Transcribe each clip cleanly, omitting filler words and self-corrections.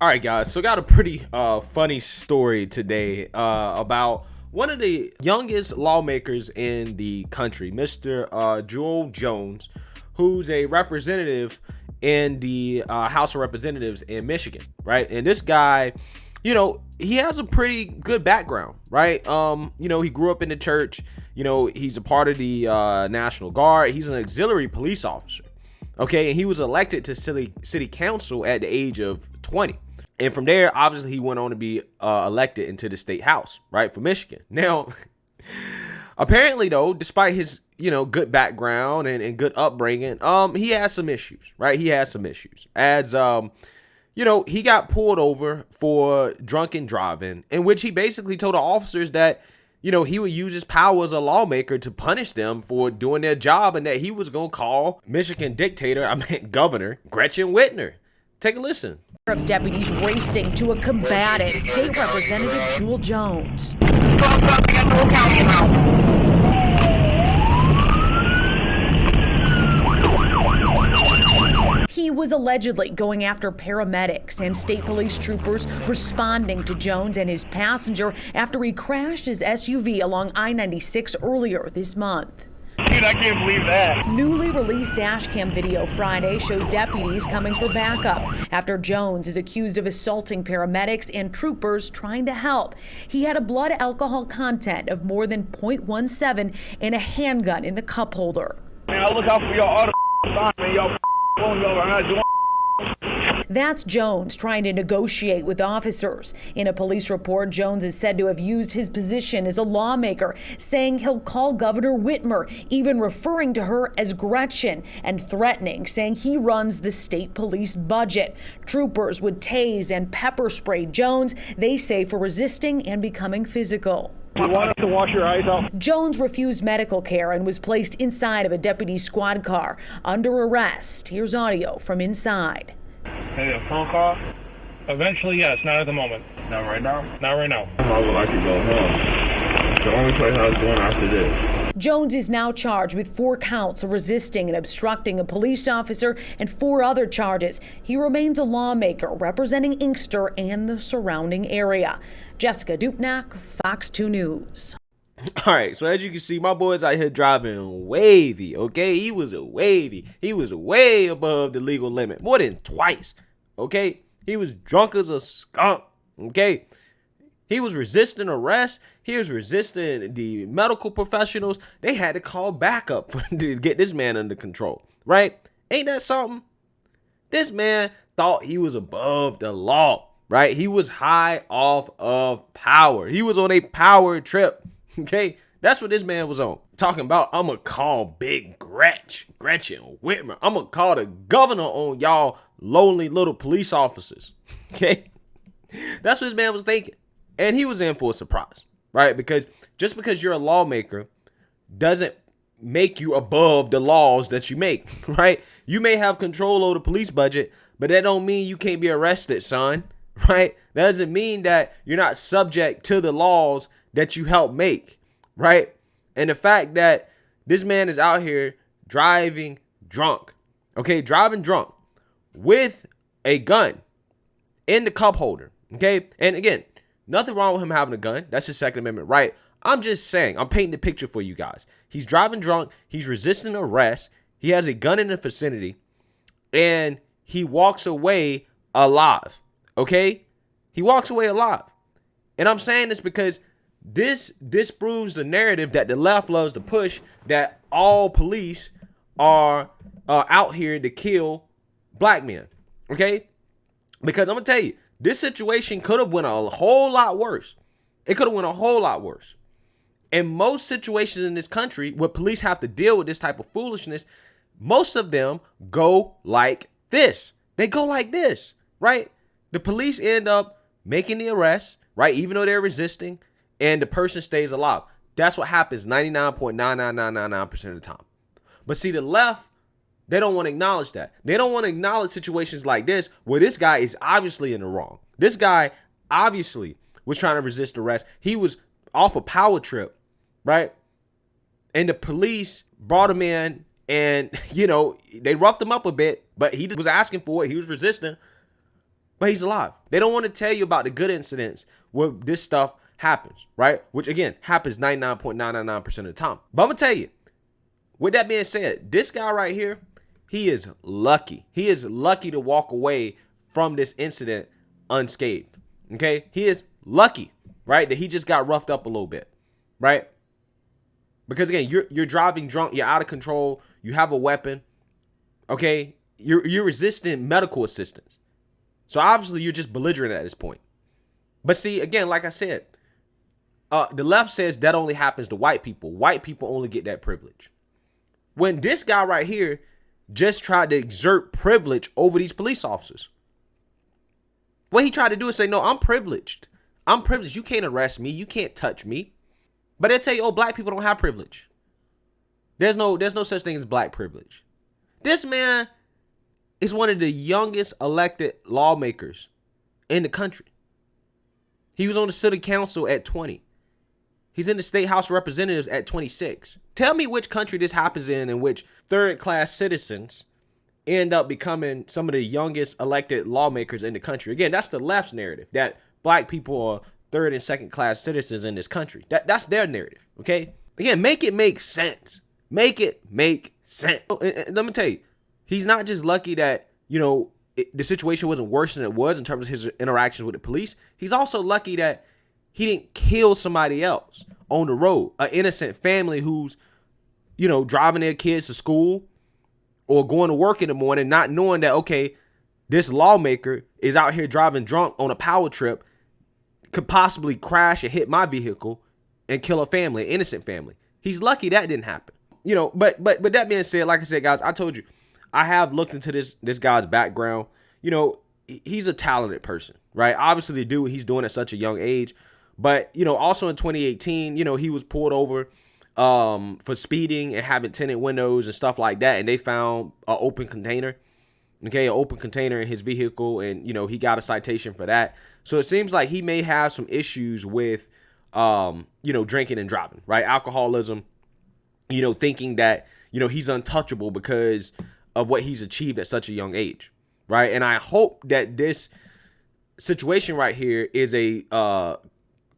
All right, guys. So got a pretty funny story today about one of the youngest lawmakers in the country, Mr. Jewell Jones, who's a representative in the House of Representatives in Michigan, right? And this guy, he has a pretty good background, right? He grew up in the church. He's a part of the National Guard. He's an auxiliary police officer, okay? And he was elected to city council at the age of 20. And from there, obviously, he went on to be elected into the state house, right, for Michigan. Now, apparently, though, despite his, good background and good upbringing, he has some issues, right? He has some issues. As, he got pulled over for drunken driving, in which he basically told the officers that, he would use his power as a lawmaker to punish them for doing their job, and that he was going to call Michigan Governor Gretchen Whitmer. Take a listen. Sheriff's deputies racing to a combative State Representative Jewell Jones. He was allegedly going after paramedics and state police troopers responding to Jones and his passenger after he crashed his SUV along I-96 earlier this month. Dude, I can't believe that. Newly released dashcam video Friday shows deputies coming for backup after Jones is accused of assaulting paramedics and troopers trying to help. He had a blood alcohol content of more than 0.17 and a handgun in the cup holder. Man, I look out for y'all all the time, man. Y'all pulling y'all around doing. That's Jones trying to negotiate with officers. In a police report, Jones is said to have used his position as a lawmaker, saying he'll call Governor Whitmer, even referring to her as Gretchen, and threatening, saying he runs the state police budget. Troopers would tase and pepper spray Jones, they say, for resisting and becoming physical. You want us to wash your eyes out? Jones refused medical care and was placed inside of a deputy squad car under arrest. Here's audio from inside. Maybe a phone call? Eventually, yes. Not at the moment. Not right now? Not right now. I would like to go home. The only place I was going after this. Jones is now charged with 4 counts of resisting and obstructing a police officer and 4 other charges. He remains a lawmaker representing Inkster and the surrounding area. Jessica Dupnack, Fox 2 News. All right, so as you can see, my boy's out here driving wavy, okay? He was way above the legal limit, more than twice, okay? He was drunk as a skunk, okay? He was resisting arrest. He was resisting the medical professionals. They had to call backup to get this man under control, right? Ain't that something? This man thought he was above the law, right? He was high off of power. He was on a power trip. Okay, that's what this man was on. Talking about, I'm going to call Big Gretchen Whitmer. I'm going to call the governor on y'all lonely little police officers. Okay, that's what this man was thinking. And he was in for a surprise, right? Because just because you're a lawmaker doesn't make you above the laws that you make, right? You may have control over the police budget, but that don't mean you can't be arrested, son, right? That doesn't mean that you're not subject to the laws that you help make, right? And the fact that this man is out here driving drunk, okay, driving drunk with a gun in the cup holder, okay? And again, nothing wrong with him having a gun. That's his Second Amendment right. I'm just saying, I'm painting the picture for you guys. He's driving drunk. He's resisting arrest. He has a gun in the vicinity, and he walks away alive, okay? He walks away alive. And I'm saying this because this proves the narrative that the left loves to push, that all police are out here to kill black men, okay? Because I'm going to tell you, this situation could have went a whole lot worse. It could have went a whole lot worse. In most situations in this country where police have to deal with this type of foolishness, most of them go like this. They go like this, right? The police end up making the arrest, right? Even though they're resisting, and the person stays alive. That's what happens 99.99999% of the time. But see, the left, they don't want to acknowledge that. They don't want to acknowledge situations like this where this guy is obviously in the wrong. This guy obviously was trying to resist arrest. He was off a power trip, right? And the police brought him in and, they roughed him up a bit, but he was asking for it. He was resisting. but he's alive. They don't want to tell you about the good incidents where this stuff happens, right? Which again, happens 99.999% of the time. But I'm gonna tell you, with that being said, this guy right here, he is lucky. He is lucky to walk away from this incident unscathed, okay? He is lucky, right, that he just got roughed up a little bit, right? Because again, you're driving drunk, you're out of control, you have a weapon, okay? You're resisting medical assistance. So obviously you're just belligerent at this point. But see, again, like I said, the left says that only happens to white people. White people only get that privilege. When this guy right here just tried to exert privilege over these police officers. What he tried to do is say, no, I'm privileged. I'm privileged. You can't arrest me. You can't touch me. But they'll tell you, oh, black people don't have privilege. There's no such thing as black privilege. This man is one of the youngest elected lawmakers in the country. He was on the city council at 20. He's in the state house of representatives at 26. Tell me which country this happens in which third-class citizens end up becoming some of the youngest elected lawmakers in the country. Again, that's the left's narrative, that black people are third and second class citizens in this country. That's their narrative, okay? Again, make it make sense. Make it make sense. And let me tell you, he's not just lucky that, the situation wasn't worse than it was in terms of his interactions with the police. He's also lucky that he didn't kill somebody else on the road, an innocent family who's, driving their kids to school or going to work in the morning, not knowing that, okay, this lawmaker is out here driving drunk on a power trip, could possibly crash and hit my vehicle and kill a family, an innocent family. He's lucky that didn't happen. But that being said, like I said, guys, I told you, I have looked into this guy's background. He's a talented person, right? Obviously, to do what he's doing at such a young age. But, also in 2018, he was pulled over for speeding and having tinted windows and stuff like that. And they found an open container, an open container in his vehicle. And, he got a citation for that. So it seems like he may have some issues with, drinking and driving, right? Alcoholism, thinking that, he's untouchable because of what he's achieved at such a young age, right? And I hope that this situation right here is a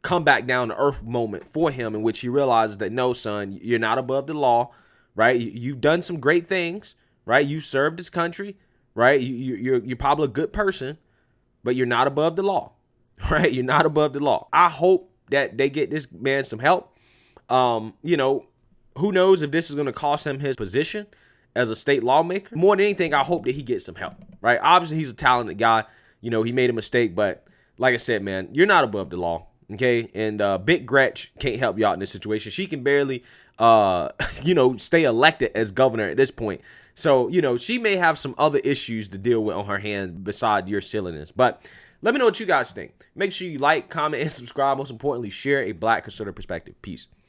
come back down to earth moment for him, in which he realizes that, no, son, you're not above the law, right? You've done some great things, right? You served this country, right? You're probably a good person, but you're not above the law, right? You're not above the law. I hope that they get this man some help. Who knows if this is going to cost him his position as a state lawmaker. More than anything, I hope that he gets some help, right? Obviously, he's a talented guy. He made a mistake, but like I said, man, you're not above the law, okay? And Big Gretch can't help you out in this situation. She can barely, stay elected as governor at this point. So, she may have some other issues to deal with on her hands beside your silliness. But let me know what you guys think. Make sure you like, comment, and subscribe. Most importantly, share a Black conservative perspective. Peace.